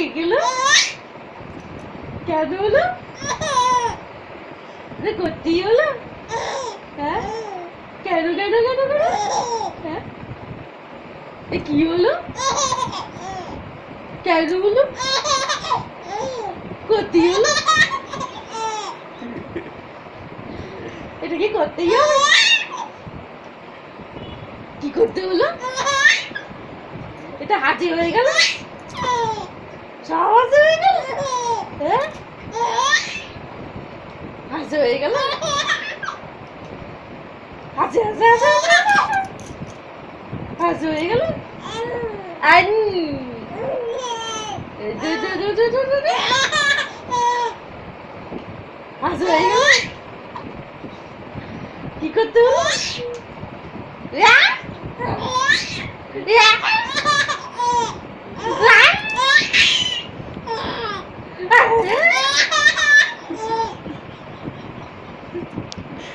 এগুলো কেন হলো? করতেই হলো? হ্যাঁ কেন কেন কেন কেন? হ্যাঁ কি হলো? কেন হলো? করতেই হলো? এটা কি করতেই হবে? কি করতে হলো? এটা হাঁচি হয়ে গেল? সব হাঁচি হয়ে গেল? হ্যাঁ হাঁচি হয়ে গেল? হাঁচি হাঁচি হাঁচি হাঁচি হয়ে গেল? আইন হাঁচি হয়ে গেল? কি করতে হলো?